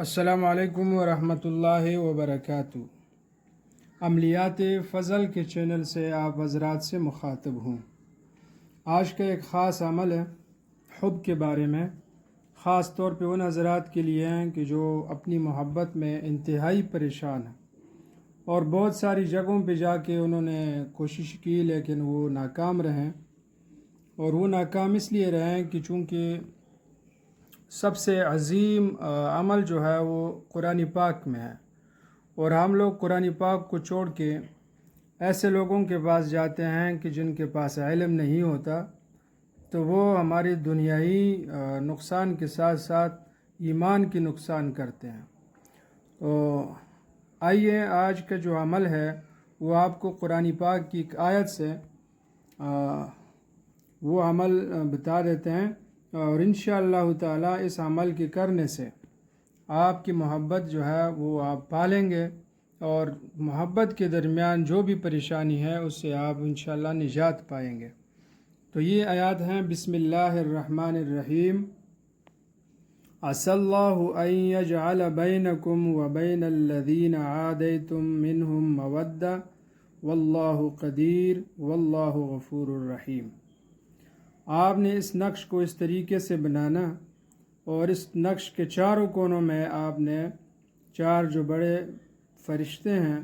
السلام علیکم ورحمۃ اللہ وبرکاتہ۔ عملیات فضل کے چینل سے آپ حضرات سے مخاطب ہوں۔ آج کا ایک خاص عمل ہے حب کے بارے میں، خاص طور پہ ان حضرات کے لیے ہیں کہ جو اپنی محبت میں انتہائی پریشان ہیں اور بہت ساری جگہوں پہ جا کے انہوں نے کوشش کی لیکن وہ ناکام رہیں، اور وہ ناکام اس لیے رہیں کہ چونکہ سب سے عظیم عمل جو ہے وہ قرآن پاک میں ہے، اور ہم لوگ قرآن پاک کو چھوڑ کے ایسے لوگوں کے پاس جاتے ہیں کہ جن کے پاس علم نہیں ہوتا، تو وہ ہماری دنیائی نقصان کے ساتھ ساتھ ایمان کی نقصان کرتے ہیں۔ تو آئیے آج کا جو عمل ہے وہ آپ کو قرآن پاک کی ایک آیت سے وہ عمل بتا دیتے ہیں، اور انشاءاللہ تعالی اس عمل کے کرنے سے آپ کی محبت جو ہے وہ آپ پالیں گے، اور محبت کے درمیان جو بھی پریشانی ہے اس سے آپ انشاءاللہ نجات پائیں گے۔ تو یہ آیات ہیں، بسم اللہ الرحمن الرحیم، عسى الله أن يجعل بينكم وبين الذين عاديتم منهم مودة والله قدير والله غفور رحيم۔ آپ نے اس نقش کو اس طریقے سے بنانا، اور اس نقش کے چاروں کونوں میں آپ نے چار جو بڑے فرشتے ہیں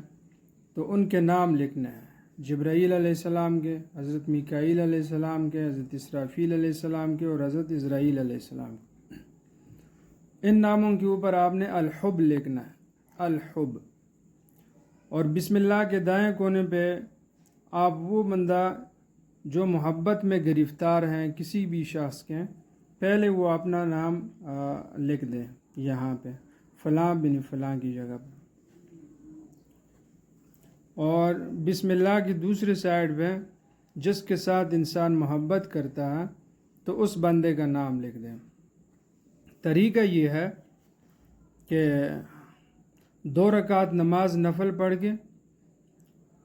تو ان کے نام لکھنے ہیں، جبرائیل علیہ السلام کے، حضرت میکائیل علیہ السلام کے، حضرت اسرافیل علیہ السلام کے، اور حضرت اسرائیل علیہ السلام کے۔ ان ناموں کے اوپر آپ نے الحب لکھنا ہے، الحب، اور بسم اللہ کے دائیں کونے پہ آپ وہ بندہ جو محبت میں گرفتار ہیں کسی بھی شخص کے، پہلے وہ اپنا نام لکھ دیں، یہاں پہ فلاں بن فلاں کی جگہ پہ، اور بسم اللہ کی دوسری سائڈ پہ جس کے ساتھ انسان محبت کرتا ہے تو اس بندے کا نام لکھ دیں۔ طریقہ یہ ہے کہ 2 رکعت نماز نفل پڑھ کے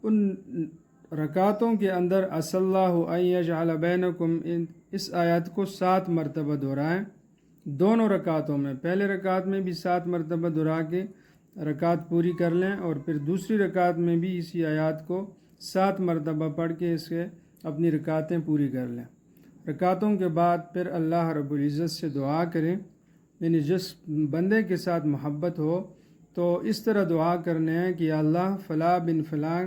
ان رکعتوں کے اندر عسى الله أن يجعل بينكم اس آیت کو 7 مرتبہ دہرائیں، دونوں رکعتوں میں، پہلے رکعت میں بھی 7 مرتبہ دہرا کے رکعت پوری کر لیں، اور پھر دوسری رکعت میں بھی اسی آیات کو 7 مرتبہ پڑھ کے اس کے اپنی رکعتیں پوری کر لیں۔ رکعتوں کے بعد پھر اللہ رب العزت سے دعا کریں، یعنی جس بندے کے ساتھ محبت ہو تو اس طرح دعا کرنے ہیں کہ اللہ فلاں بن فلاں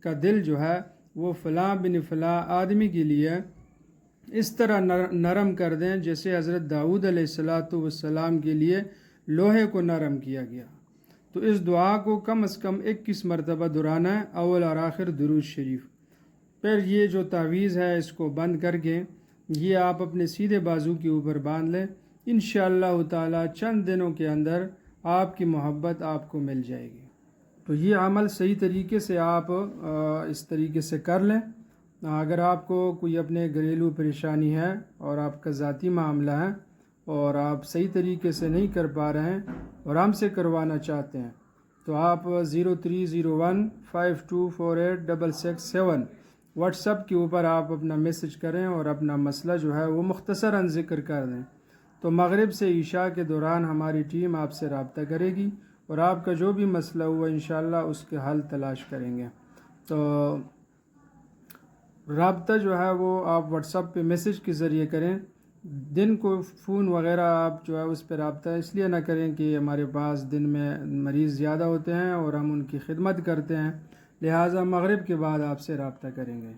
کا دل جو ہے وہ فلاں بن فلاں آدمی کے لیے اس طرح نرم کر دیں جیسے حضرت داؤد علیہ السلام کے لیے لوہے کو نرم کیا گیا۔ تو اس دعا کو کم از کم 21 مرتبہ دہرانا ہے، اول اور آخر درود شریف۔ پھر یہ جو تعویذ ہے اس کو بند کر کے یہ آپ اپنے سیدھے بازو کے اوپر باندھ لیں، انشاءاللہ تعالی چند دنوں کے اندر آپ کی محبت آپ کو مل جائے گی۔ تو یہ عمل صحیح طریقے سے آپ اس طریقے سے کر لیں۔ اگر آپ کو کوئی اپنے گھریلو پریشانی ہے اور آپ کا ذاتی معاملہ ہے اور آپ صحیح طریقے سے نہیں کر پا رہے ہیں اور ہم سے کروانا چاہتے ہیں تو آپ 030152486667 واٹس ایپ کے اوپر آپ اپنا میسج کریں اور اپنا مسئلہ جو ہے وہ مختصراً ذکر کر دیں، تو مغرب سے عشاء کے دوران ہماری ٹیم آپ سے رابطہ کرے گی اور آپ کا جو بھی مسئلہ ہوا انشاءاللہ اس کے حل تلاش کریں گے۔ تو رابطہ جو ہے وہ آپ واٹس ایپ پہ میسج کے ذریعے کریں، دن کو فون وغیرہ آپ جو ہے اس پہ رابطہ اس لیے نہ کریں کہ ہمارے پاس دن میں مریض زیادہ ہوتے ہیں اور ہم ان کی خدمت کرتے ہیں، لہٰذا مغرب کے بعد آپ سے رابطہ کریں گے۔